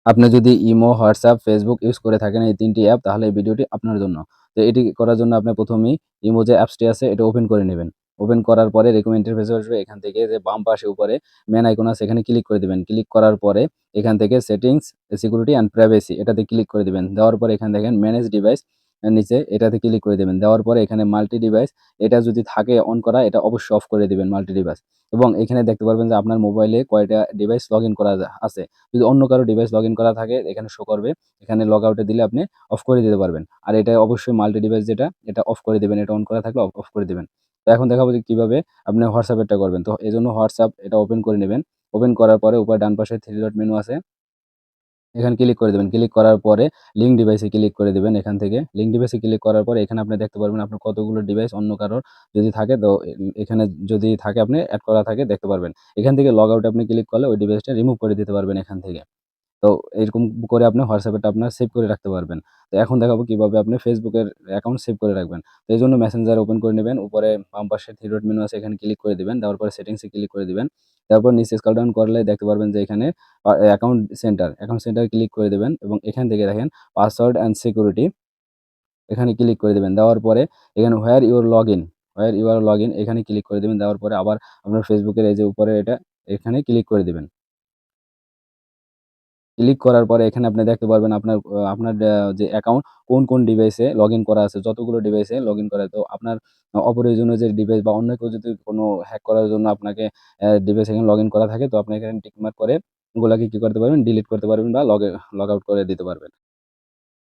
আপনি যদি imo, WhatsApp, Facebook use করে থাকেন এই ৩ টি অ্যাপ তাহলে এই ভিডিওটি আপনার জন্য। তো এটি করার জন্য আপনি ১ম এই ইমো যে অ্যাপসটি আছে এটা ওপেন করে নিবেন। ওপেন করার পরে এরকম ইন্টারফেস আসবে। এখান থেকে যে বাম পাশে উপরে মেইন আইকন আছে এখানে ক্লিক করে দিবেন। ক্লিক করার পরে এখান থেকে সেটিংস, সিকিউরিটি অ্যান্ড প্রাইভেসি এটাতে ক্লিক করে দিবেন। দেওয়ার পরে এখানে দেখেন ম্যানেজ ডিভাইস নিচে এটাতে ক্লিক করে দিবেন। দেওয়ার পরে এখানে মাল্টি ডিভাইস এটা যদি থাকে অন করা এটা অবশ্যই অফ করে দিবেন মাল্টি ডিভাইস। এবং এখানে দেখতে পারবেন যে আপনার মোবাইলে কয়টা ডিভাইস লগইন করা আছে। যদি অন্য কারো ডিভাইস লগইন করা থাকে এখানে শো করবে। এখানে লগ আউট এ দিলে আপনি অফ করে দিতে পারবেন। আর এটা অবশ্যই মাল্টি ডিভাইস যেটা এটা অফ করে দিবেন। এটা অন করা থাকলে অফ করে দিবেন। তো এখন দেখাবো যে কিভাবে আপনি WhatsApp এরটা করবেন। তো এজন্য WhatsApp এটা ওপেন করে নিবেন। ওপেন করার পরে উপরে ডান পাশে 3 ডট মেনু আছে। এখানে ক্লিক করে দিবেন। ক্লিক করার পরে লিঙ্ক ডিভাইসে ক্লিক করে দিবেন এখান থেকে। লিঙ্ক ডিভাইসে ক্লিক করার পরে এখানে আপনি দেখতে পারবেন আপনার কতগুলো ডিভাইস অন্য কারোর যদি থাকে তো এখানে যদি থাকে আপনি এড করা থাকে দেখতে পারবেন। এখান থেকে লগ আউট এ আপনি ক্লিক করলে ওই ডিভাইসটা রিমুভ করে দিতে পারবেন এখান থেকে। তো এরকম করে আপনি WhatsApp এরটা আপনার সেভ করে রাখতে পারবেন। তো এখন দেখাবো কিভাবে আপনি Facebook এর অ্যাকাউন্ট সেভ করে রাখবেন। তো এজন্য মেসেঞ্জার ওপেন করে নিবেন। উপরে বাম পাশে 3 ডট মেনু আছে এখানে ক্লিক করে দিবেন। দেওয়ার পরে সেটিংস এ ক্লিক করে দিবেন। তারপর নিচে স্ক্রল ডাউন করলে দেখতে পারবেন যে এখানে অ্যাকাউন্ট সেন্টার ক্লিক করে দিবেন এবং এখান থেকে দেখেন পাসওয়ার্ড অ্যান্ড সিকিউরিটি এখানে ক্লিক করে দিবেন। দেওয়ার পরে এখানে হোয়ার ইউ আর লগইন এখানে ক্লিক করে দিবেন। দেওয়ার পরে আবার আপনার Facebook এর এই যে উপরে এটা এখানে ক্লিক করে দিবেন। ক্লিক করার পরে এখানে আপনি দেখতে পারবেন আপনার যে অ্যাকাউন্ট কোন ডিভাইসে লগইন করা আছে। যতগুলো ডিভাইসে লগইন করা তো আপনার অপ্রয়োজনীয় যে ডিভাইস বা অন্য কেউ যদি কোনো হ্যাক করার জন্য আপনাকে ডিভাইস এখানে লগইন করা থাকে তো আপনি এখানে টিক মার্ক করে ওগুলাকে কি করতে পারবেন ডিলিট করতে পারবেন বা লগ আউট করে দিতে পারবেন।